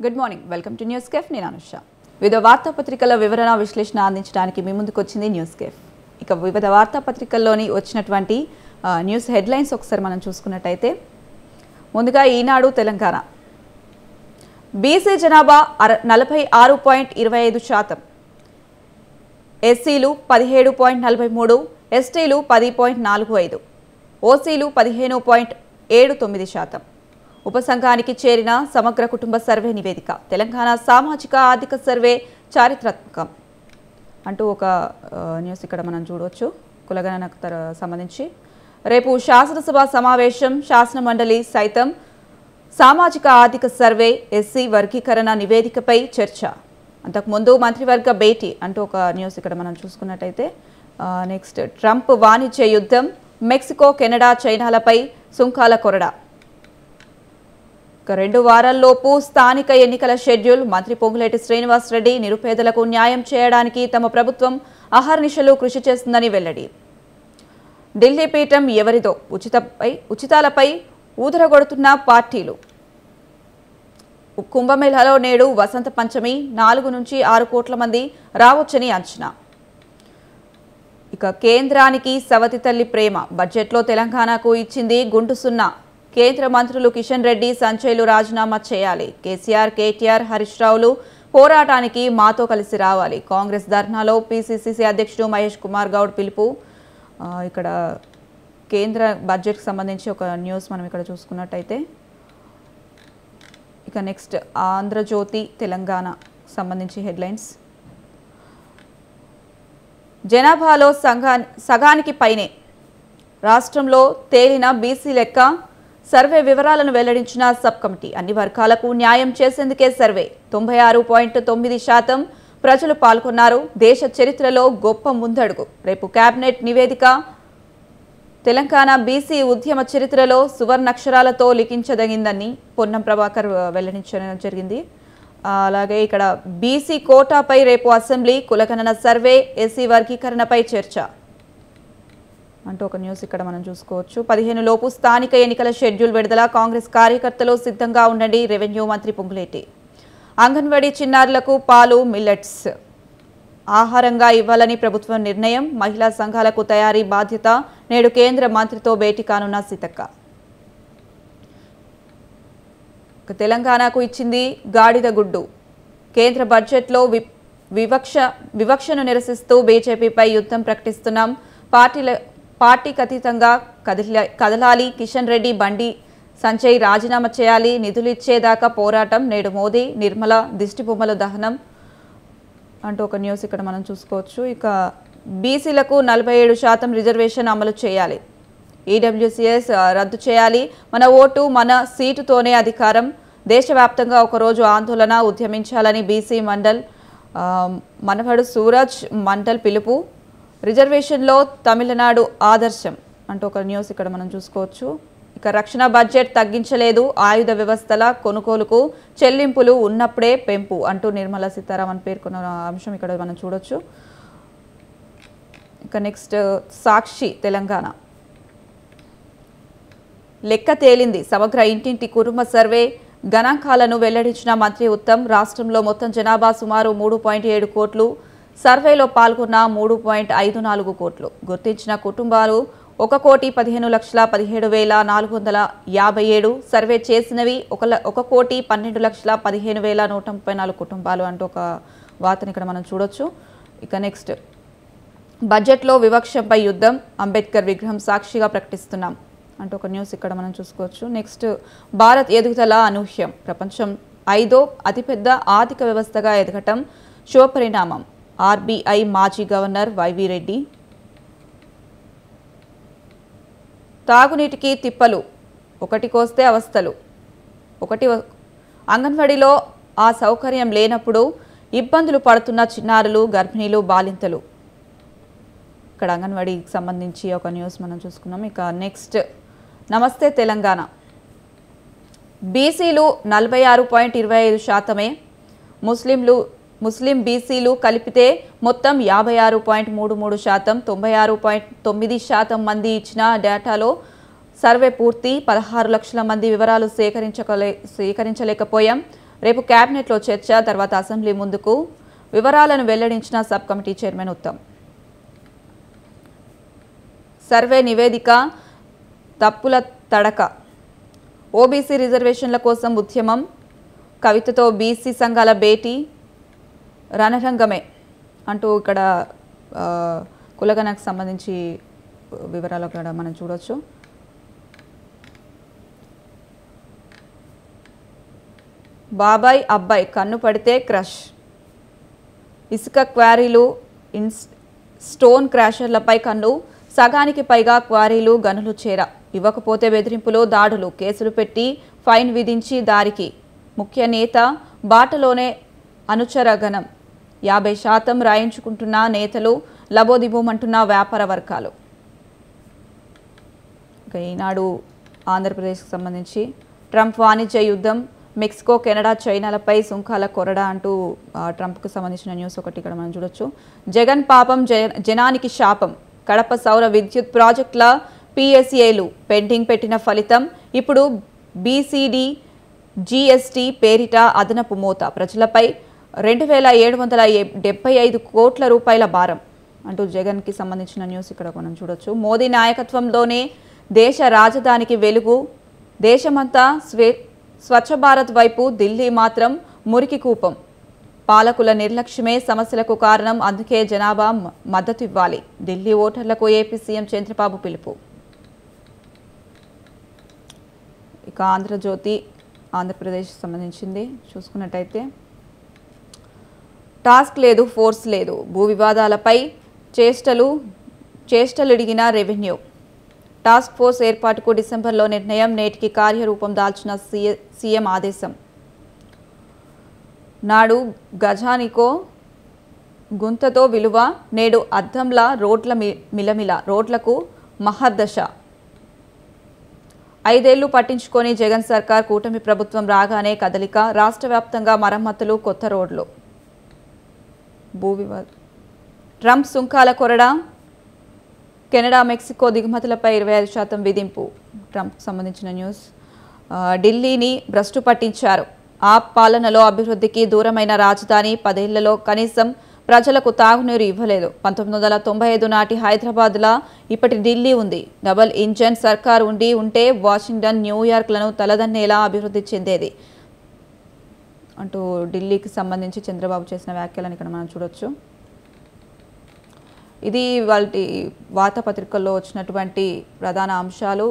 Good morning, welcome to news cafe. నేను అనుష. వివిధ వార్తాపత్రికల వివరణ విశ్లేషణ అందించడానికి మీ ముందుకు వచ్చింది న్యూస్ కేఫ్. ఇక వివిధ వార్తాపత్రికల్లోని వచ్చినటువంటి న్యూస్ హెడ్లైన్స్ ఒకసారి మనం చూసుకున్నట్టయితే, ముందుగా ఈనాడు తెలంగాణ బీసీ జనాభా 46.25%, ఎస్సీలు 17.43%, ఎస్టీలు 10.45%, ఓసీలు 15.79%. ఉపసంఘానికి చేరిన సమగ్ర కుటుంబ సర్వే నివేదిక, తెలంగాణ సామాజిక ఆర్థిక సర్వే చారిత్రాత్మకం అంటూ ఒక న్యూస్ ఇక్కడ మనం చూడవచ్చు. కులగణనకు సంబంధించి రేపు శాసనసభ సమావేశం, శాసన మండలి సైతం సామాజిక ఆర్థిక సర్వే ఎస్సీ వర్గీకరణ నివేదికపై చర్చ. అంతకుముందు మంత్రివర్గ భేటీ అంటూ ఒక న్యూస్ ఇక్కడ మనం చూసుకున్నట్టయితే, నెక్స్ట్ ట్రంప్ వాణిజ్య యుద్ధం, మెక్సికో, కెనడా, చైనాలపై సుంకాల కొరడా. 2 వారాల్లోపు స్థానిక ఎన్నికల షెడ్యూల్. మంత్రి పొంగులేటి శ్రీనివాసరెడ్డి నిరుపేదలకు న్యాయం చేయడానికి తమ ప్రభుత్వం అహర్నిశలు కృషి చేస్తుందని వెల్లడి. ఢిల్లీ పీఠం ఎవరిదో, ఉచితాలపై ఊదరగొడుతున్న పార్టీలు. కుంభమేళాలో నేడు వసంత పంచమి, 4 నుంచి 6 కోట్ల మంది రావచ్చని అంచనా. ఇక కేంద్రానికి సవతి తల్లి ప్రేమ, బడ్జెట్లో తెలంగాణకు ఇచ్చింది గుంటు సున్నా. కేంద్ర మంత్రులు కిషన్ రెడ్డి, సంజయ్లు రాజీనామా చేయాలి. కేసీఆర్, కేటీఆర్, హరీష్ రావులు పోరాటానికి మాతో కలిసి రావాలి. కాంగ్రెస్ ధర్నాలో పీసీసీ అధ్యక్షుడు మహేష్ కుమార్ గౌడ్ పిలుపు. ఇక్కడ కేంద్ర బడ్జెట్కి సంబంధించి ఒక న్యూస్ మనం ఇక్కడ చూసుకున్నట్టయితే, ఇక నెక్స్ట్ ఆంధ్రజ్యోతి తెలంగాణ సంబంధించి హెడ్లైన్స్. జనాభాలో సగానికి పైనే రాష్ట్రంలో తేలిన బీసీ లెక్క, సర్వే వివరాలను వెల్లడించిన సబ్ కమిటీ. అన్ని వర్గాలకు న్యాయం చేసేందుకే సర్వే. 96.9% ప్రజలు పాల్గొన్నారు. దేశ చరిత్రలో గొప్ప ముందడుగు. రేపు కేబినెట్ నివేదిక. తెలంగాణ బీసీ ఉద్యమ చరిత్రలో సువర్ణాక్షరాలతో లిఖించదగిందని పొన్నం ప్రభాకర్ వెల్లడించడం జరిగింది. అలాగే ఇక్కడ బీసీ కోటాపై రేపు అసెంబ్లీ, కులగణన సర్వే, ఎస్సీ వర్గీకరణపై చర్చ అంటూ ఒక న్యూస్ ఇక్కడ మనం చూసుకోవచ్చు. 15 లోపు స్థానిక ఎన్నికల షెడ్యూల్ విడుదల. కాంగ్రెస్ కార్యకర్తలు సిద్ధంగా ఉండండి. రెవెన్యూ మంత్రి పొంగులేటి. అంగన్వాడీ చిన్నారులకు పాలు, మిల్లెట్స్ ఆహారంగా ఇవ్వాలని ప్రభుత్వం నిర్ణయం. మహిళా సంఘాలకు తయారీ బాధ్యత. నేడు కేంద్ర మంత్రితో భేటీ కానున్న సీతక్క. తెలంగాణకు ఇచ్చింది గాడిద గుడ్డు. కేంద్ర బడ్జెట్లో వివక్షను నిరసిస్తూ బీజేపీపై యుద్ధం ప్రకటిస్తున్నాం. పార్టీకి అతీతంగా కదలాలి. కిషన్ రెడ్డి, బండి సంజయ్ రాజీనామా చేయాలి. నిధులు ఇచ్చేదాకా పోరాటం. నేడు మోదీ, నిర్మల దిష్టిబొమ్మల దహనం అంటూ ఒక న్యూస్ ఇక్కడ మనం చూసుకోవచ్చు. ఇక బీసీలకు 47% రిజర్వేషన్ అమలు చేయాలి. ఈడబ్ల్యూసీఎస్ రద్దు చేయాలి. మన ఓటు మన సీటుతోనే అధికారం. దేశవ్యాప్తంగా ఒకరోజు ఆందోళన ఉద్యమించాలని బీసీ మండల్ మనవడు సూరజ్ మండల్ పిలుపు. రిజర్వేషన్లో తమిళనాడు ఆదర్శం అంటూ ఒక న్యూస్ ఇక్కడ మనం చూసుకోవచ్చు. ఇక రక్షణ బడ్జెట్ తగ్గించలేదు. ఆయుధ వ్యవస్థల కొనుగోలుకు చెల్లింపులు ఉన్నప్పుడే పెంపు అంటూ నిర్మలా సీతారామన్ పేర్కొన్న అంశం ఇక్కడ మనం చూడొచ్చు. ఇక నెక్స్ట్ సాక్షి తెలంగాణ. లెక్క తేలింది. సమగ్ర ఇంటింటి కుటుంబ సర్వే గణాంకాలను వెల్లడించిన మంత్రి ఉత్తమ్. రాష్ట్రంలో మొత్తం జనాభా సుమారు 3.7 కోట్లు. సర్వేలో పాల్గొన్న 3.54 కోట్లు. గుర్తించిన కుటుంబాలు 1,15,17,457. సర్వే చేసినవి 1,12,12,134 కుటుంబాలు అంటూ ఒక వార్తను ఇక్కడ మనం చూడొచ్చు. ఇక నెక్స్ట్ బడ్జెట్లో వివక్షపై యుద్ధం. అంబేద్కర్ విగ్రహం సాక్షిగా ప్రకటిస్తున్నాం అంటూ ఒక న్యూస్ ఇక్కడ మనం చూసుకోవచ్చు. నెక్స్ట్ భారత్ ఎదుగుదల అనూహ్యం. ప్రపంచం 5వ అతిపెద్ద ఆర్థిక వ్యవస్థగా ఎదగటం శుభపరిణామం. ఆర్బీఐ మాజీ గవర్నర్ వైవి రెడ్డి. తాగునీటికి తిప్పలు, ఒకటి కోస్తే అవస్థలు. అంగన్వాడీలో ఆ సౌకర్యం లేనప్పుడు ఇబ్బందులు పడుతున్న చిన్నారులు, గర్భిణీలు, బాలింతలు. ఇక్కడ అంగన్వాడీకి సంబంధించి ఒక న్యూస్ మనం చూసుకున్నాం. ఇక నెక్స్ట్ నమస్తే తెలంగాణ. బీసీలు 46.25%, ముస్లిం బీసీలు కలిపితే మొత్తం 56.33%. 96.9% మంది ఇచ్చిన డేటాలో సర్వే పూర్తి. 16 లక్షల మంది వివరాలు సేకరించలేకపోయాం. రేపు కేబినెట్లో చర్చ, తర్వాత అసెంబ్లీ ముందుకు వివరాలను వెల్లడించిన sub committee chairman Uttam. Survey నివేదిక తప్పుల తడక, ఓబీసీ రిజర్వేషన్ల కోసం ఉద్యమం, కవితతో బీసీ సంఘాల భేటీ, రణరంగమే అంటూ ఇక్కడ కులగణకు సంబంధించి వివరాలు కూడా మనం చూడొచ్చు. బాబాయ్ అబ్బాయి కన్ను పడితే క్రష్, ఇసుక క్వారీలు స్టోన్ క్రాషర్లపై కన్ను, సగానికి పైగా క్వారీలు గనులు చేర, ఇవ్వకపోతే బెదిరింపులు దాడులు, కేసులు పెట్టి ఫైన్ విధించి దారికి, ముఖ్య నేత బాటలోనే అనుచర గణం, 50% రాయించుకుంటున్న నేతలు, లబోదిబోమంటున్న వ్యాపార వర్గాలు. ఈనాడు ఆంధ్రప్రదేశ్కి సంబంధించి ట్రంప్ వాణిజ్య యుద్ధం, మెక్సికో, కెనడా, చైనాలపై సుంకాల కొరడ అంటూ ట్రంప్కు సంబంధించిన న్యూస్ ఒకటి ఇక్కడ మనం చూడొచ్చు. జగన్ పాపం జనానికి శాపం, కడప సౌర విద్యుత్ ప్రాజెక్టుల పిఎస్ఏలు పెండింగ్ పెట్టిన ఫలితం, ఇప్పుడు బీసీడీ జీఎస్టీ పేరిట అదనపు మోత, ప్రజలపై 2,775 కోట్ల రూపాయల భారం అంటూ జగన్కి సంబంధించిన న్యూస్ ఇక్కడ మనం చూడొచ్చు. మోదీ నాయకత్వంలోనే దేశ రాజధానికి వెలుగు, దేశమంతా స్వచ్ఛ భారత్ వైపు, ఢిల్లీ మాత్రం మురికి కూపం, పాలకుల నిర్లక్ష్యమే సమస్యలకు కారణం, అందుకే జనాభా మద్దతు ఇవ్వాలి, ఢిల్లీ ఓటర్లకు ఏపీ సీఎం చంద్రబాబు పిలుపు. ఇక ఆంధ్రజ్యోతి ఆంధ్రప్రదేశ్ సంబంధించింది చూసుకున్నట్టయితే, టాస్క్ లేదు, ఫోర్స్ లేదు, భూ వివాదాలపై చేష్టలుడిగిన రెవెన్యూ, టాస్క్ ఫోర్స్ ఏర్పాటుకు డిసెంబర్లో నిర్ణయం, నేటికి కార్యరూపం దాల్చిన సీఎం ఆదేశం. నాడు గజానికో గుంతతో విలువ, నేడు అద్దంలా రోడ్ల మిలమిల, రోడ్లకు మహర్దశ. 5 ఏళ్లు పట్టించుకొని జగన్ సర్కార్, కూటమి ప్రభుత్వం రాగానే కదలిక, రాష్ట్ర వ్యాప్తంగా మరమ్మతులు, కొత్త రోడ్లు. ట్రంప్ సుంకాల కొరడ, కెనడా, మెక్సికో దిగుమతులపై 25% విధింపు. ట్రంప్కు సంబంధించిన న్యూస్. ఢిల్లీని భ్రష్టు పట్టించారు, ఆ పాలనలో అభివృద్ధికి దూరమైన రాజధాని, 10 ఏళ్లలో కనీసం ప్రజలకు తాగునీరు ఇవ్వలేదు. 1995 నాటి హైదరాబాద్లా ఇప్పటి ఢిల్లీ ఉంది. డబుల్ ఇంజన్ సర్కార్ ఉంటే వాషింగ్టన్, న్యూయార్క్లను తలదన్నేలా అభివృద్ధి చెందేది అంటూ ఢిల్లీకి సంబంధించి చంద్రబాబు చేసిన వ్యాఖ్యలను ఇక్కడ మనం చూడొచ్చు. ఇది వాళ్ళ వార్తాపత్రికల్లో వచ్చినటువంటి ప్రధాన అంశాలు.